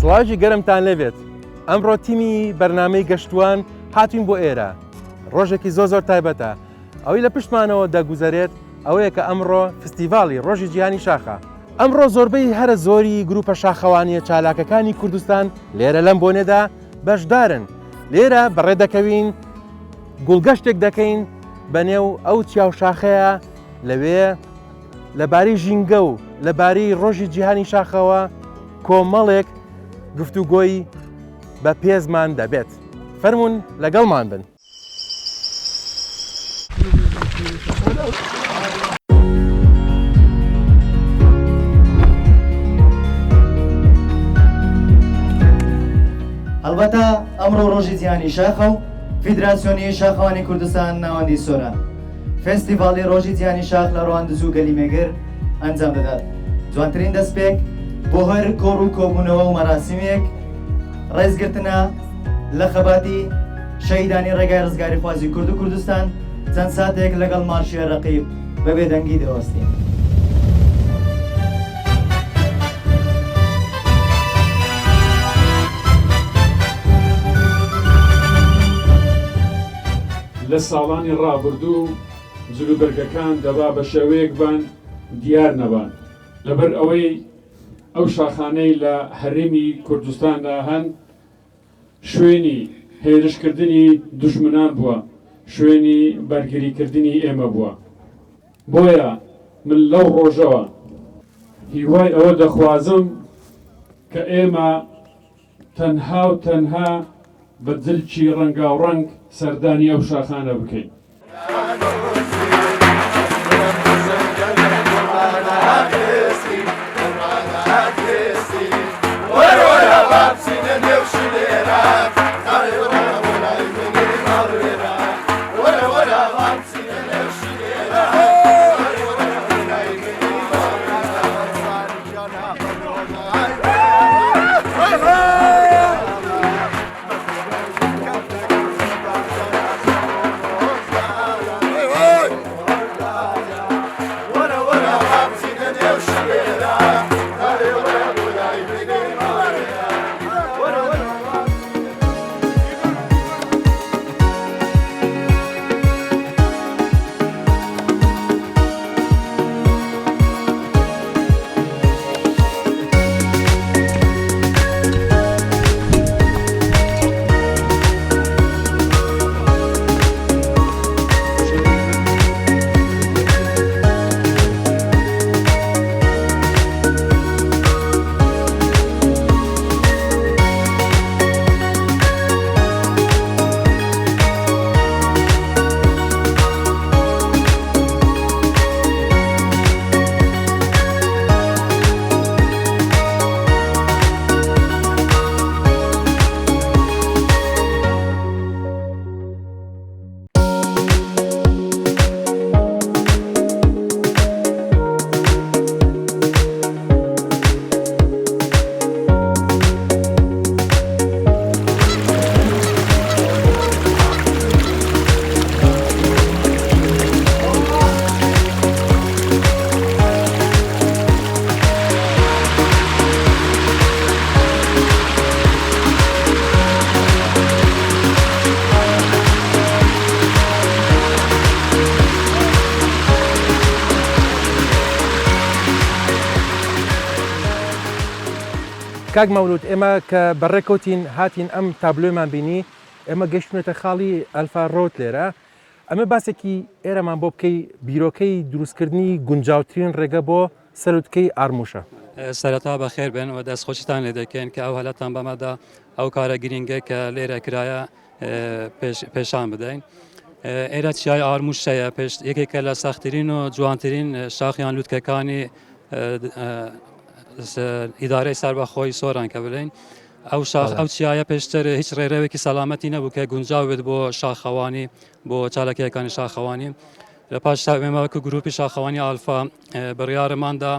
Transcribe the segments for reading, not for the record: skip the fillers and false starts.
سڵاوی گەرمتان لەبێت. ئەمڕۆ تیمی بەرنامەی گەشتوان هاتوین بۆ ئێرە. ڕۆژێکی زۆر تایبەتە. ئەوەی لە پشتمانەوە دەگوزارێت ئەوەیە کە ئەمڕۆ فستیڤاڵی ڕۆژی جیهانی شاخە. ئەمڕۆ زۆربەی هەرە زۆری گروپە شاخەوانیە چالاکەکانی کوردستان لێرە لەم بۆنێدا بەشدارن. لێرە بەڕێدەکەوین گوڵگەشتێک دەکەین بەنێو ئەو چیاو شاخەیە لەوێ لەبارەی ژینگە و لەبارەی ڕۆژی جیهانی شاخەوە کۆمەڵێک گفتوگۆی بە پێزمان دەبێت. فەرمونون لەگەڵمان بن. البته ئەمڕۆ ڕۆژی جیهانی شاخە و فیدراسیۆنی شاخەوانی کوردستان ناوەندی سۆرە. فێستیڤاڵی ڕۆژی جیهانی شاخ لە ڕەواندز و گەلیمێگر ئەنجام دەدات. جوانترین دەستپێک بۆ هەر کۆڕ و کۆبوونەوە و مەراسیمێک ڕێزگرتنە لە خەباتی شەهیدانی ڕێگای ڕزگاری خوازی کورد و کوردستان چەند ساتێک لەگەڵ مارشیە ڕەقیب بە بێدەنگی دەوەستین. لە ساڵانی ڕابردوو جلوبەرگەکان دەبا بە شێوەیەک بان دیار نەبان لەبەر ئەوەی ئەو شاخانەی لە هەرێمی کوردستاندا هەن شوێنی هێرشکردنی دوژمنان بووە، شوێنی بەرگریکردنی ئێمە بووە. بۆیە من لەو ڕۆژەوە هیوای ئەوە دەخوازم کە ئێمە تەنها و تەنها بە جلکی ڕەنگاوڕەنگ سەردانی ئەو شاخانە بکەین. کاک مەولود ئێمە کە بەڕێکەوتین هاتین ئەم تابلۆیمان بینی ئێمە گەشتونەتە خاڵی ئەلفا ڕۆت لێرە. ئەمە باسێکی ئێرەمان بۆ بکەی بیرۆکەی دروستکردنی گونجاوترین ڕێگە بۆ سەرۆتکەی ئارموشە. سەرەتا بەخێر بێن و دەستخۆشتان لێ دەکەین کە ئەو هەلەتان بەمەدا ئەو کارە گرینگە کە لێرە کرایە پێشان بدەین. ئێرە چیای ئارموشەیە یەکێکە لە سەختترین و جوانترین شاخیان لووتکەکانی ئیدارەی سەربەخۆی سۆران کە بڵێن. ئەو چیایە پێشتر هیچ ڕێڕەوێکی سەلامەتی نەبوو کە گونجاو بێت بۆ شاخەوانی بۆ چالاکیەکانی شاخەوانی. لە پاش ئێمەوەکو گروپی شاخەوانی ئالفا بڕیارماندا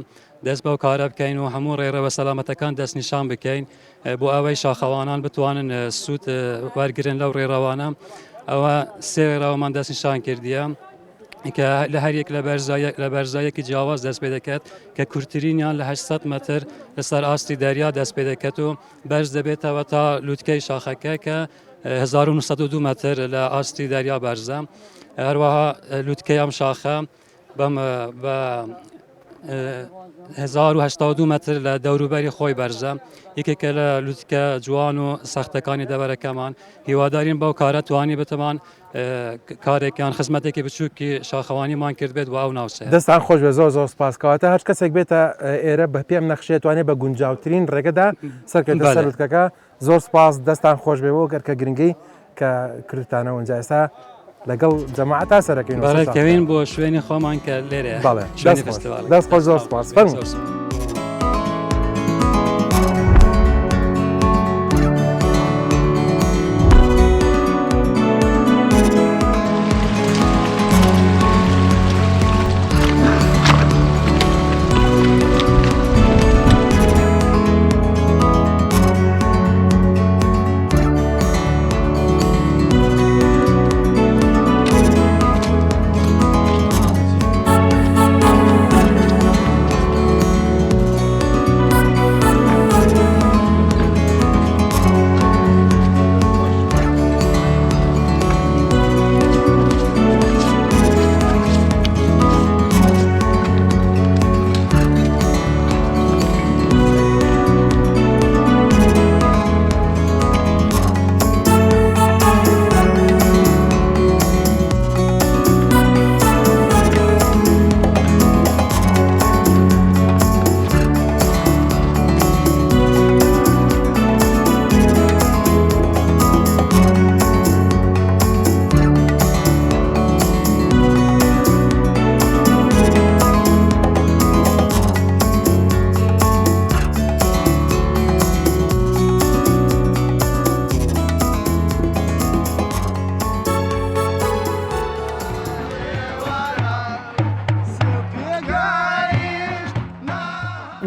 دەست بەو کارە بکەین و هەموو ڕێڕەوە سەلامەتەکان دەستنیشان بکەین بۆ ئەوەی شاخەوانان بتوانن سوود وەرگرن لەو ڕێڕەوانە. ئەوە سێ ڕێڕەوەمان دەستنیشان کردیە. کە لە هەریەک لە بەرزایەکی جیاواز دەست پێ دەکات کە کورتترینیان لە 800 متر لەسەر ئاستی دەریا دەست پێ دەکات و بەرز دەبێتەوە تا لووتکەی شاخەکە کە 1902 متر لە ئاستی دەریا بەرزە. هەروەها لووتکەی ئەم شاخە بە 1982 متر لە دەوروبەری خۆی بەرزە. یەکێکە لە لووتکە جوان و سەختەکانی دەبەرەکەمان. هیوادارین بەو کارە توانی بتەمان کارێکیان خزمەتێکی بچووکی شاخەوانیمان کرد بێت و ئەو ناوچەیە. دەستان خۆش بێ زۆر زۆر سپاسکەواتە هەر کەسێک بێتە ئێرە بە پێم نەخشێت توانێت بە گونجاوترین ڕێگەدا سەرکردە سەر لووتکەکە. زۆر سپاس دەستان خۆش بێەوە گەرکە گرنگی کە کردتانەوە ئەنجا ئێستا لەگەڵ جەماعەتا سەرەکەین بەڕێکەوین بۆ شوێنی خۆمان کە لێرەیە. بەڵێ دەست خۆش زۆر سپاس فەرموو.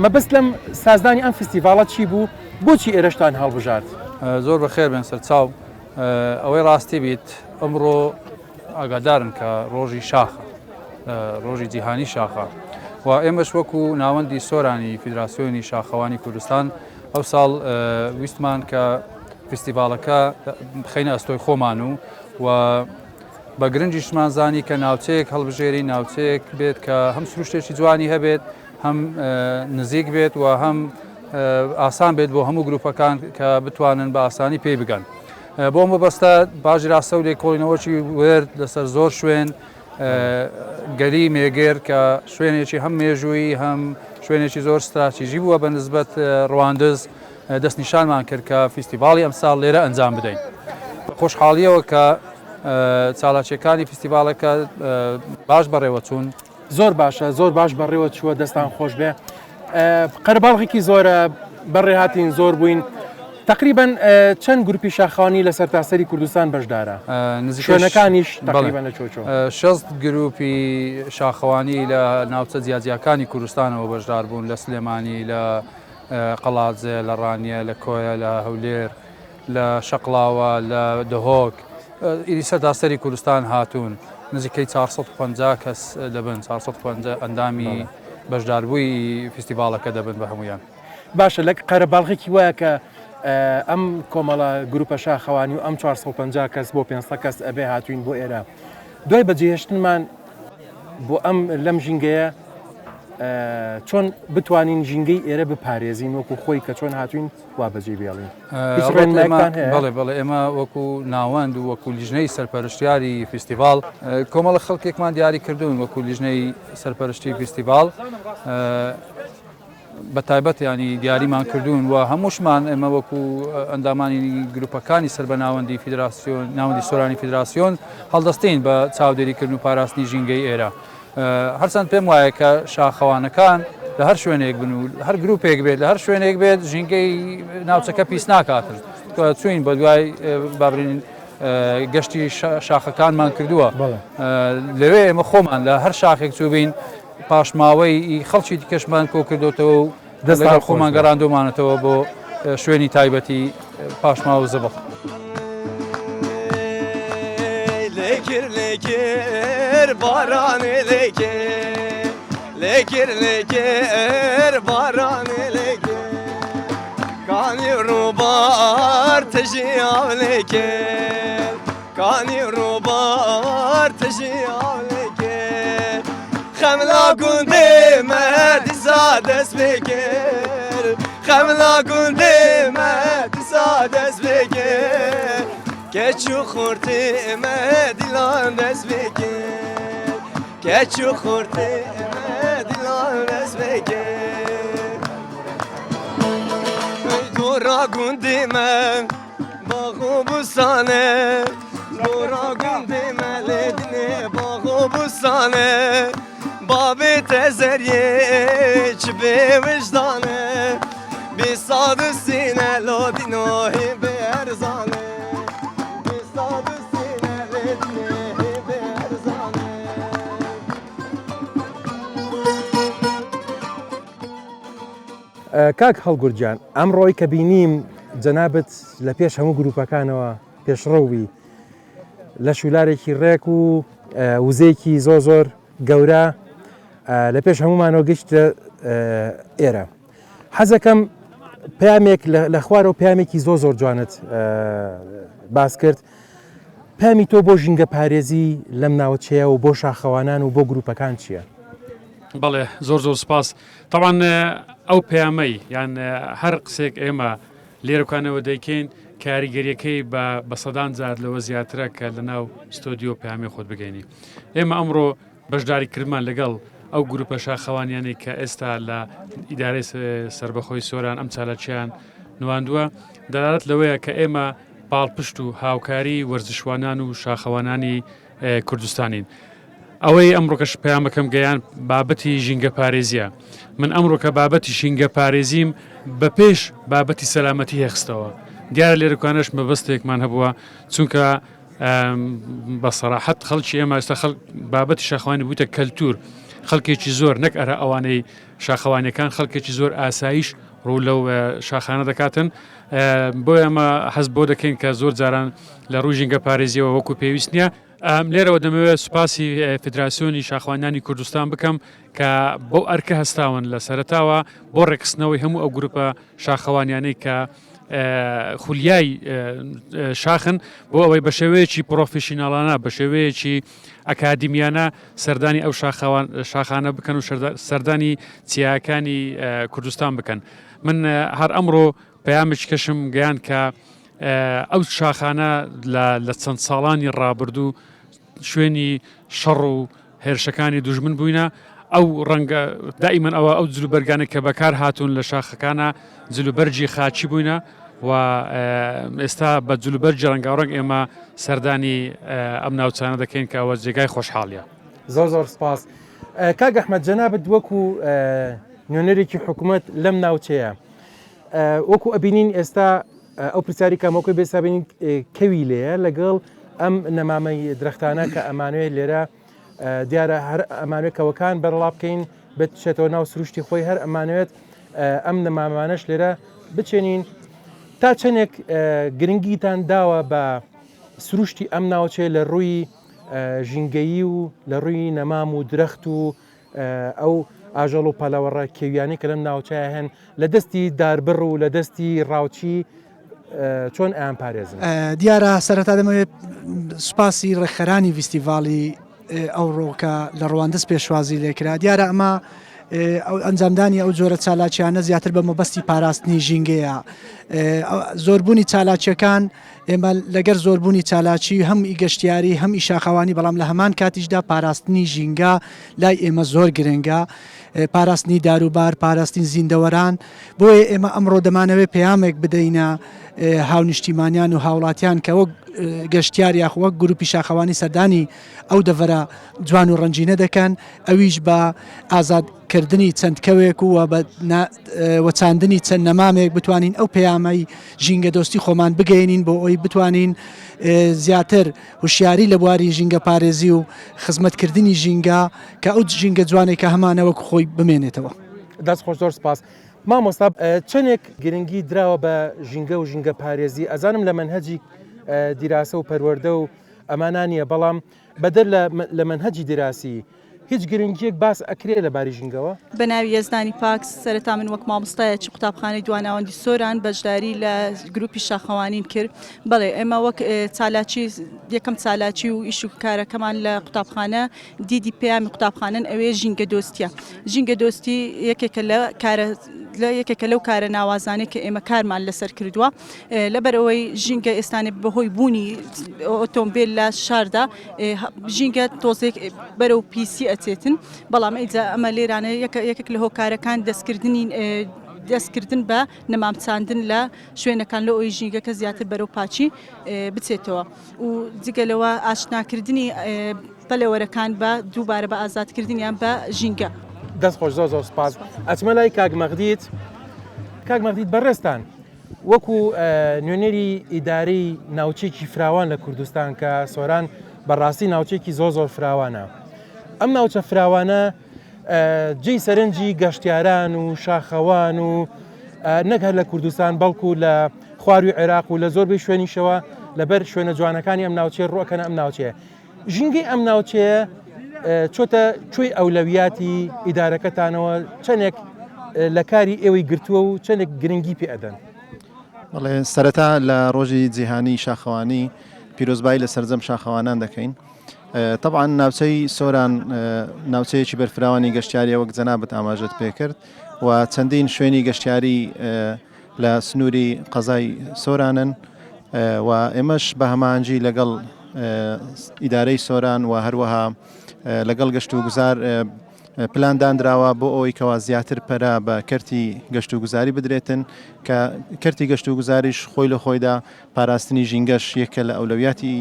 مەبەست لەم سازدانی ئەم فستیڤاڵە چی بوو؟ بۆچی ئێرەشتان هەڵبژارد؟ زۆر بەخێر بێن سەرچاو ئەوەی ڕاستی بیت ئەمڕۆ ئاگادارن کە ڕۆژی شاخە ڕۆژی جیهانی شاخە و ئێمەش وەکو ناوەندی سۆرانی فیدراسیۆنی شاخەوانی کوردستان ئەو ساڵ ویستمان کە فستیڤالەکە بخەینە ئەستۆی خۆمان و بە گرنگیشمان زانی کە ناوچەیەک هەڵبژێری ناوچەیەک بێت کە هەم سروشتێکی جوانی هەبێت هەم نزیک بێت و هەم ئاسان بێت بۆ هەموو گروپەکان کە بتوانن بە ئاسانی پێی بگەن. بۆ مەبەستە باژی ڕاستە و لێکۆڵینەوەکی وێرد لەسەر زۆر شوێن گەری مێگێر کە شوێنێکی هەم مێژووی هەم شوێنێکی زۆر ستراتیژی بووە بە نسبەت ڕواندز دەستنیشانمان کرد کە فستیڤاڵی ئەمساڵ لێرە ئەنجام بدەین. خۆشحاڵیەوە کە چالاکیەکانی فستیڤالەکە باش بەڕێوە چوون. زۆر باشە زۆر باش بەڕێوە چووە دەستان خۆش بێ. قەرەباڵغێکی زۆرە بەڕێ هاتین زۆر بووین. تقریبان چەند گروپی شاخەوانی لە سەرتاسەری کوردستان بەشدارە؟ شوێنەکانیش تقریبان لە چۆچۆ 6 گروپی شاخەوانی لە ناوچە جیاجیەکانی کوردستانەوە بەشدار بوون لە سلێمانی لە قەڵاتجێ لە ڕانیە لە کۆیە لە هەولێر لە شەقڵاوە لە دهۆک ئیدی سەرتاسەری کوردستان هاتوون نزیکەی 450 کەس دەبن 450 ئەندامی بەشداربووی فستیڤالەکە دەبن بە هەمویان. باشە لە قەرەباڵغێکی وایە کە ئەم کۆمەڵە گروپە شاخەوانی و ئەم 450 کەس بۆ 500 کەس ئەبێ هاتوین بۆ ئێرە دوای بەجێهێشتنمان بۆ ئەم لەم ژینگەیە چۆن بتوانین ژینگەی ئێرە بپارێزین وەکو خۆی کە چۆن هاتوین وا بەجێ بێڵین؟ بەڵێ ئێمە وەکو ناوەند و وەکو لیژنەی سەرپەرشتیاری فستیڤال کۆمەڵە خەڵکێکمان دیاری کردوون وەکو لیژنەی سەرپەرشتی فستیڤال بە تایبەت ینی دیاریمان کردوون و هەمووشمان ئێمە وەکو ئەندامانی گروپەکانی سەر بە ناوەندی فیدراسیۆن ناوەندی سۆرانی فیدراسیۆن هەڵدەستین بە چاودێریکردن و پاراستنی ژینگەی ئێرە. هەرچەند پێم وایە کە شاخەوانەکان لە هەر شوێنێک بن و هەر گروپێک بێت لە هەر شوێنێک بێت ژینگەی ناوچەکە پیس ناکاتن چوین بە دوای بابرین گەشتی شاخەکانمان کردووە لەوێ ئێمە خۆمان لە هەر شاخێک چوبین پاشماوەی خەڵکی دیکەشمان کۆ کردوتەوە و دەستگا خۆمان گەڕاندۆمانێتەوە بۆ شوێنی تایبەتی پاشماوە زەبق. لێگر lekir baranı lekir Lekir lekir baranı lekir Kani rubar teşiyav lekir Kani rubar teşiyav lekir Xemla gundi medisa dest bekir Xemla gundi medisa dest bekir Keçu xurti medilan dest bekir Keçu xurti medilan dest bekir Dora gundi men Bağu bustane Dora gundi meledine Bağu bustane Babı tezerye çibe vicdanı Bir sadı sine lodinohi berzane Bir sadı sine lodinohi berzane کاک هەڵگورجان ئەمڕۆی کە بینیم جەنابەت لە پێش هەموو گروپەکانەوە پێشڕەوی لە شولارێکی ڕێک و وزەیەکی زۆر گەورە لە پێش هەمومانەوە گەشتە ئێرە حەزەکەم پامێک لە خوارەوە پامێکی زۆر جوانت باس کرد پامی تۆ بۆ ژینگە پارێزی لەم ناوچەیە و بۆ شاخەوانان و بۆ گروپەکان چییە؟ بەڵێ زۆر سپاس طبعاً ئەو پەیامەی یان هەر قسێک ئێمە لێرەکانەوە دەیکەین کاریگەریەکەی بە سەدان جار لەوە زیاترە کە لە ناو ستۆدیۆ پەیامی خۆت بگەینی ئێمە ئەمڕۆ بەشداریکردمان لەگەڵ ئەو گروپە شاخەوانیانی کە ئێستا لە ئیدارەی سربەخۆی سۆران ئەم چالاکیان نواندووە دەلالەت لەوەیە کە ئێمە پاڵپشت و هاوکاری وەرزشوانان و شاخەوانانی کوردستانین ئەوەی ئەمڕۆکەش پەیامەکەم گەیان بابەتی ژینگە پارێزیە من ئەمڕۆ کە بابەتی ژینگە پارێزیم بە پێش بابەتی سەلامەتی هێخستەوە دیارە لێرەکانش مەبەستێکمان هەبووە چونکە بە سەراحەت خەڵکی ئێمە ئێستا بابەتی شاخەوانی بوویتە کەلتور خەڵکێکی زۆر نەک ئەرە ئەوانەی شاخەوانەکان خەڵکێکی زۆر ئاسایش ڕوو لەو شاخانە دەکاتن بۆ ئەمە حەز بۆ دەکەین کە زۆر جاران لە ڕووی ژینگە پارێزیەوە وەکو پێویست نییە لێرەوە دەمەوێت سوپاسی فدراسیۆنی شاخوانانی کوردستان بکەم کە بۆ ئەرکە هەستاون لە سەرتاوە بۆ ڕێکخستنەوەی هەموو ئەو گروپە شاخەوانیانەی کە خولیای شاخن بۆ ئەوەی بە شێوەیەکی پرۆفیشناڵانە بە شێوەیەکی ئەکادیمیانە سەردانی ئەو شاخانە بکەن و سەردانی چیاکانی کوردستان بکەن من هەر ئەمڕۆ پەیامێکی کەشم گەیان کە ئەو شاخانە لە چەند ساڵانی ڕابردوو شوێنی شەڕ و هێرشەکانی دوژمن بووینە ئەو ڕەنگە دائیمەن ئەو جلوبەرگانە کە بەکار هاتوون لە شاخەکانە جلوبەرجی خاچی بووینە و ئێستا بە جلوبەرجی ڕەنگاڕەنگ ئێمە سەردانی ئەم ناوچانە دەکەین کە ئەوە جێگای خۆشحاڵیە زۆر سپاس کاک ئەحمەد جەنابەت وەکو نوێنەرێکی حکوومەت لەم ناوچەیە وەکو ئەبینین ئێستا ئەو پرسیاری کامۆکۆی بێسابینین کەوی لێە لەگەڵ ئەم نەمامەی درەختانە کە ئەمانوێت لێرە دیارە هەر ئەمانوێت کەوەکان بەرڵا بکەین بچێتەوە ناو سروشتی خۆی هەر ئەمانوێت ئەم نەمامانەش لێرە بچێنین تا چەندێک گرنگیتان داوە بە سروشتی ئەم ناوچێ لە ڕووی ژینگەیی و لە ڕووی نەمام و درەخت و ئەو ئاژەڵ و پەلەوەڕە کێویانی کە لەم ناوچەیە هەن لە دەستی داربڕ و لە دەستی ڕاوچی چۆن ئەیان پارێزن دیارە سەرەتا دەمەوێت سوپاسی ڕێکخەرانی فیستیڤاڵی ئەو ڕۆکە لە ڕەواندز پێشوازی لێکرا دیارە ئەمە ئەنجامدانی ئەو جۆرە چالاکیانە زیاتر بە مەبەستی پاراستنی ژینگەیە زۆربوونی چالاکیەکان ئێمە لەگەر زۆربوونی چالاکی هەم ئیگەشتیاری هەم ئیشاخەوانی بەڵام لە هەمان کاتیشدا پاراستنی ژینگە لای ئێمە زۆر گرنگە پاراستنی داروبار پاراستنی زیندەوەران بۆیە ئێمە ئەمڕۆ دەمانەوێت پەیامێک بدەینە هاونیشتیمانیان و هاوڵاتیان کە وەک گەشتیار یاخوەک گروپی شاخەوانی سەردانی ئەو دەڤەرە جوان و ڕەنجینە دەکەن ئەویش بە ئازادکردنی چەند کەوێک و وەچاندنی چەند نەمامێک بتوانین ئەو پەیامەی ژینگە دۆستی خۆمان بگەینین بۆ ئەوی بتوانین زیاتر وشیاری لە بواری ژینگە پارێزی و خزمەتکردنی ژینگە کە ئەو ژینگە جوانێک کە هەمانەوەک خۆی بمێنێتەوە. دەست خۆش زۆر سپاس. مامۆستا چەندێک گرنگی دراوە بە ژینگە و ژینگە پارێزی ئەزانم لە منهەجی دیراسە و پەروەردە و ئەمانانیە بەڵام بەدەر لە منهەجی دراسی هیچ گرنگیەک باس ئەکرێ لەباری ژینگەوە بەناوی یەزدانی پاکس سەرەتا من وەک مامۆستایەکی قوتابخانەی دواناوەندی سۆران بەشداری لە گروپی شاخەوانین کرد بەڵێ ئێمە وەک چالاکی یەکەم چالاکی و ئیش و کارەکەمان لە قوتابخانە دیدی پێیامی قوتابخانەن ئەوێ ژینگە دۆستیە ژینگە دۆستی یەکێکە یەکێکە لەو کارە ناوازانەی کە ئێمە کارمان لەسەر کردووە لەبەرەوەی ژینگە ئێستانێ بەهۆی بوونی ئۆتۆمبیل لە شاردا ژینگە تۆزێک بەرەو پیسی ئەچێتن بەڵام ئەیجا ئەمە لێرانە یەکێک لە هۆکارەکان دەستکردن بە نەمامچاندن لە شوێنەکان لە ئەوی ژینگەکە زیاتر بەرەو پاچی بچێتەوە و جگەلەوە ئاشناکردنی پەلەوەرەکان بە دووبارە بە ئازادکردنیان بە ژینگە دەستخۆش زۆر سپاس ئەچمە لای کاک مەغدید بەڕێستان وەکو نوێنەری ئیدارەی ناوچێکی فراوان لە کوردستان کە سۆران بەڕاستی ناوچێکی زۆر فراوانە ئەم ناوچە فراوانە جێی سەرنجی گەشتیاران و شاخەوان و نەک هەر لە کوردستان بەڵکو لە خواروی عێراق و لە زۆربەی شوێنیشەوە لەبەر شوێنە جوانەکانی ئەم ناوچێ ڕۆکەنە ئەم ناوچەیە ژینگەی ئەم ناوچەیە چۆتە کوێی ئەولەویاتی ئیدارەکەتانەوە چەندێک لە کاری ئێوەی گرتووە و چەندێک گرنگی پێ ئەدەن بەڵێ سەرەتا لە ڕۆژی جیهانی شاخەوانی پیرۆزبایی لە سەرجەم شاخەوانان دەکەین طبعا ناوچەی سۆران ناوچەیەکی بەرفراوانی گەشتیاری وەک جەنابەت ئاماژەت پێکرد و چەندین شوێنی گەشتیاری لە سنووری قەزای سۆرانن و ئێمەش بە هەمانجی لەگەڵ ئیدارەی سۆران و هەروەها لەگەڵ گەشت و گوزار پلاندانراوە بۆ ئەوەی کەوا زیاتر پەرە بە کەرتی گەشت و گوزاری بدرێتن کە کەرتی گەشت و گوزاریش خۆی لە خۆیدا پاراستنی ژینگەش یەکە لە ئەولەویاتی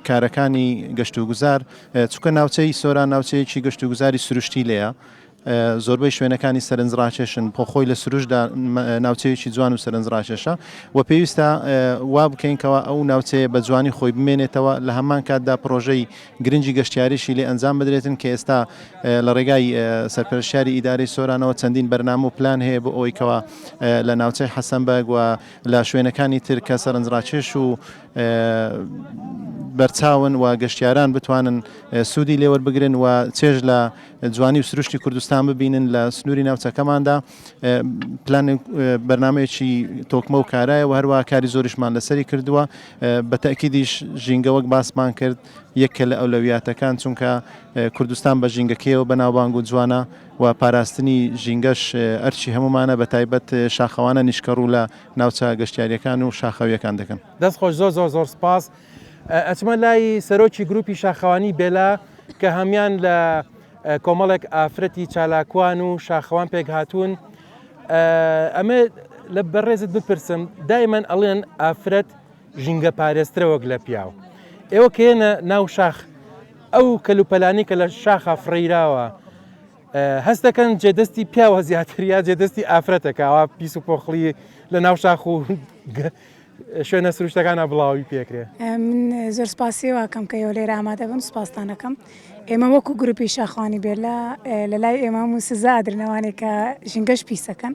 کارەکانی گەشت و گوزار چونکە ناوچەی سۆران ناوچەیەکی گەشت و گوزاری سروشتی لەیە زۆربەی شوێنەکانی سەرنجڕاکێشن بۆ خۆی لە سروشدا ناوچەیەکی جوان و سەرنجڕاکێشە و پێویستە وا بکەینکەوە ئەو ناوچەیە بە جوانی خۆی بمێنێتەوە لە هەمان کاتدا پرۆژەی گرنگی گەشتیاریشی لێ ئەنجام بدرێتن کە ئێستا لە ڕێگای سەرپەرشتیاری ئیدارەی سۆرانەوە چەندین بەرنامە و پلان هەیە بۆ ئەوەی کەوا لە ناوچەی حەسەنبەگ و لە شوێنەکانی تر کە سەرنجڕاکێش و بەرچاون و گەشتیاران بتوانن سوودی لێوەربگرن و چێژ لە جوانی و سروشتی کوردستان ببینن لە سنووری ناوچەکەماندا پلان بەرنمەیەکی تۆکمە و کارایە و هەروە کاری زۆریشمان لەسەری کردووە بە تەکیدیش ژینگە وەک باسمان کرد یەکە لە ئەولەویاتەکان چونکە کوردستان بە ژینگەکەیەوە بەناوبانگ و جوانە و پاراستنی ژینگەش ئەرچی هەمومانە بە تایبەت شاخەوانە نیشکەڕوو لە ناوچە گەشتیاریەکان و شاخەویەکان دەکەن. دەستخۆش زۆر سپاس. ئەچمە لای سەرۆکی گروپی شاخەوانی بێلا کە هەمان لە کۆمەڵێک ئافرەتی چالاکوان و شاخەوان پێک هاتوون ئەمە لە بەڕێزت بپرسم دایمەن ئەڵێن ئافرەت ژینگە پارێزترەوەک لە پیاو ئێوە کێنە ناو شاخ ئەو کەلوپەلانی کە لە شاخە فڕیراوە هەست دەکەن جێدەستی پیاوە زیاتریا جێدەستی ئافرەتەکەوە پیس و پۆخلی لە ناو شاخ و شوێنە سروشتەکانە بڵاوی پێکرێ. من زۆر سپاسی واکەم کە ئێوە لێرە ئامادە بن سپاسدانەکەم. ئێمە وەکو گروپی شاخەوانی بێلا لە لای ئێمە و سزادرنەوانێک کە ژینگەش پیسەکەن.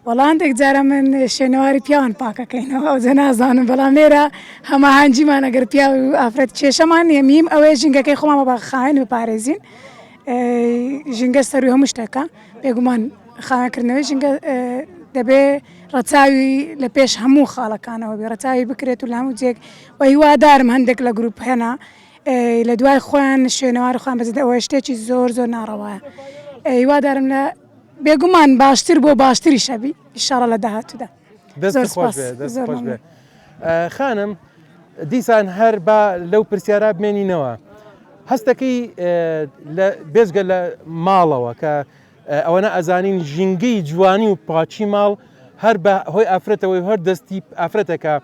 وەڵاندێک جارە من شوێنەواری پیاوان پاکەکەینەوە ئەو جە نازانم بەڵام لێرە هەماهەنگیمان ئەگەر پیا و ئافرەت کێشەمان نیە میم ئەوەیە ژینگەکەی خۆمان بە خاوێن بپارێزین ژینگە سەروی هەموو شتەکە بێگومان خاوێنکردنەوەی ژینگە دەبێ ڕەچاوی لە پێش هەموو خاڵەکانەوە بێ ڕەچاوی بکرێت و لە هەموو جێک و هیوادارم هەندێک لە گروپ هێنا لە دوای خۆیان شوێنەواری خۆیان بەزێت ئەوە شتێکی زۆر ناڕەوایە هیوادارم لە بێگومان باشتر بۆ باشتری شەبی ئیشاڕە لە داهاتوودا. دەست خۆش بێ. خانم دیسان هەر بە لەو پرسیارە بمێنینەوە هەستەکەی بێزگە لە ماڵەوە کە ئەوەنە ئەزانین ژینگەی جوانی و پاچی ماڵ هەر بە هۆی ئافرەتەوەی هەر دەستی ئافرەتەکە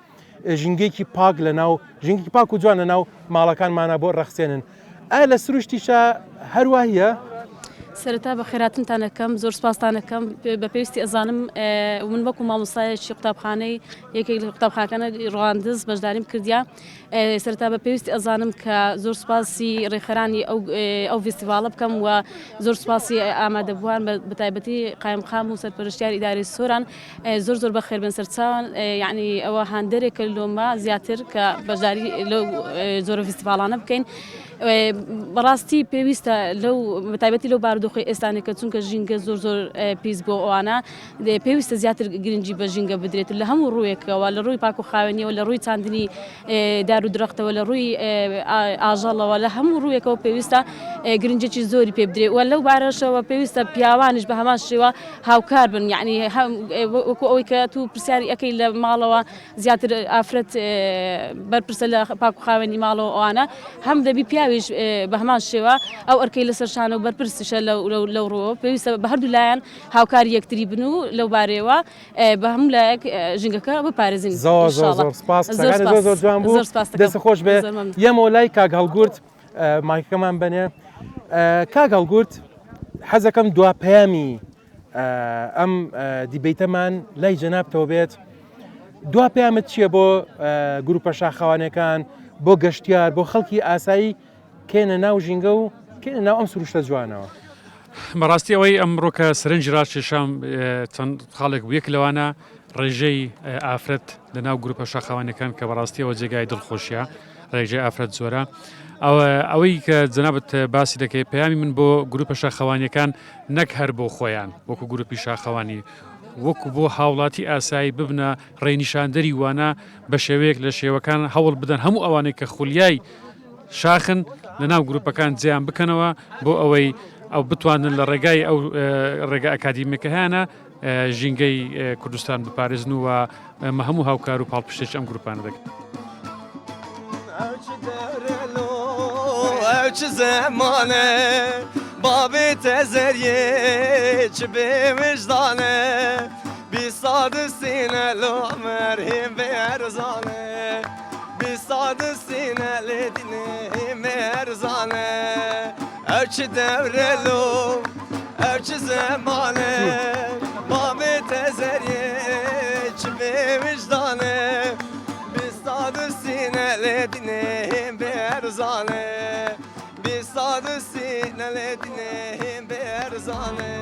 ژینگەیەکی پاک لە ناو ژینگی پاک و جوان لە ناو ماڵەکانمانە بۆ ڕەخسێنن ئایا لە سروشتیشە هەروایە؟ سەرەتا بە خێراتنتانەکەم زۆر سپاسانەکەم بە پێویستی ئەزانم من وەکو مامۆستایەکی قوتابخانەی یەکێک لە قوتابخانەکانە ڕواندز بەشداریم کردیا سەرەتا بە پێویستی ئەزانم کە زۆر سپاسی ڕێخەرانی ئەو فستیڤالە بکەم و زۆر سپاسی ئامادەبووان بە تایبەتی قایمقام و سەرپەرشتیار ئیدارەی سۆران زۆر زۆر بەخێر بن سەرچاوان یعنی ئەوە هەندێرێکە لۆمە زیاتر کە بەشداری لەو زۆرە فستیڤالانە بکەین بەڕاستی پێویستە لەو بەتایبەتی لەو بارودۆخی ئێستانێکە چونکە ژینگە زۆر زۆر پیس بۆ ئەوانە پێویستە زیاتر گرنگی بە ژینگە بدرێت لە هەموو ڕوویەکەوە لە ڕووی پاک و خاوێنیەوە لە ڕووی چاندنی دار و درەختەوە لە ڕووی ئاژەڵەوە لە هەموو ڕوویەکەەوە پێویستە گرنجێکی زۆری پێ بدرێت و لەو بارەشەوە پێویستە پیاوانش بە هەمان شێوە هاوکار بن یعنی وەکو ئەوەی کە تو پرسیاری ئەەکەی لە ماڵەوە زیاتر ئافرەت بەرپرسە لە پاک و خاوێنی ماڵەوە ئەوانە هەم دەبی پیاویش بە هەمان شێوە ئەو ئەرکەی لەسەر شانە و بەرپرسیشە لەو ڕۆ پێویستە بە هەردوو لایەن هاوکاری یەکتری بن و لەو بارەوە بە هەموو لایەک ژینگەکە بپارێزین زۆر جوان بوو دەست خۆش بێ یەمەوە لای کاک هەڵگورت مایکەکەمان بنێ کاک هەڵگورت حەزەکەم دوا پەیامی ئەم دیبەیتەمان لای جەنابتەوە بێت دوا پەیامت چییە بۆ گروپە شاخەوانەکان بۆ گەشتیار بۆ خەڵکی ئاسایی کێنە ناو ژینگە و کێنە ناو ئەم سروشتە جوانەوە بەڕاستی ئەوەی ئەمڕۆکە سەرنج ڕاکێشام چەند خاڵێک یەک لەوانە ڕێژەی ئافرەت لە ناو گروپە شاخەوانەکان کە بەڕاستیەوە جێگای دڵخۆشیە ڕێژەی ئافرەت زۆرە ئەوەی کە جەنابەت باسی دەکەی پەیامی من بۆ گروپە شاخەوانیەکان نەک هەر بۆ خۆیان وەکو گروپی شاخەوانی وەکو بۆ هاوڵاتی ئاسایی ببنە ڕێنیشاندەری وانە بە شێوەیەک لە شێوەکان هەوڵ بدەن هەموو ئەوانەی کە خولیای شاخن لە ناو گروپەکان جیان بکەنەوە بۆ ئەوەی ئەو بتوانن لە ڕێگای ئەو ڕێگە ئەکادیمیکە هیانە ژینگەی کوردستان بپارێزن و هەموو هاوکار و پاڵپشتێک ئەم گروپانە دەکەن. ئەو چ زەمانە بابێ تەزەریێ چ بێ وجدانە بیساد سینە لۆمەر هێم بێ هەرزانە بیساد سینە لێ دینێ هێم بێ هەرزانە ئەو چ دەورە لۆ ئەو چ زەمانە بابێ تەزەریێ چ بێ وجدانە بیساد سینە لێ دینێ هێم بێ هەرزانە بیساد سینە لێ دینێ هێم بێ هەرزانە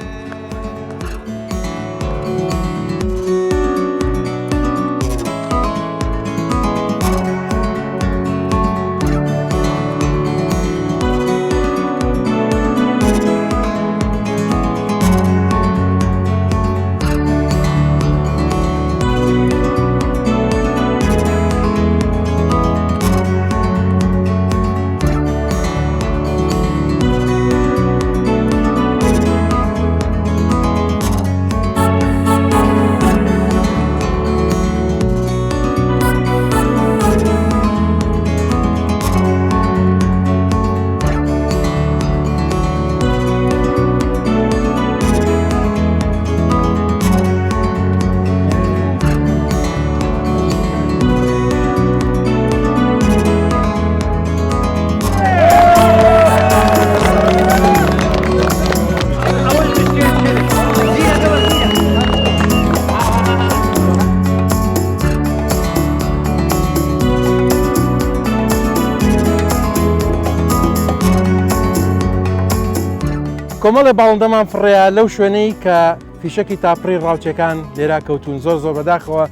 کۆمەڵێ باڵندەمان فڕێە لەو شوێنەی کە فیشەکی تاپڕی ڕاوچەکان لێرا کەوتون زۆر بەداخەوە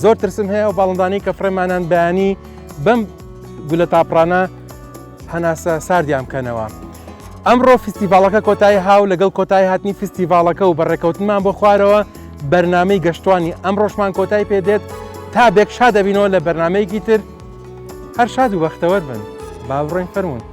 زۆر ترسم هەیە و باڵندانی کە فڕێمانان بەیانی بەم گولە تاپڕانە هەناسە ساردیان بکەنەوە. ئەمڕۆ فستیڤالەکە کۆتایی هاو لەگەڵ کۆتایی هاتنی فستیڤالەکە و بەڕێکەوتنمان بۆ خوارەوە بەرنامەی گەشتوانی ئەم ڕۆژمان کۆتایی پێدێت تا بێک شاد دەبینەوە لە بەرنمەیەکی تر هەر شاد و بەختەوەر بن با بڕۆین فەرمونون.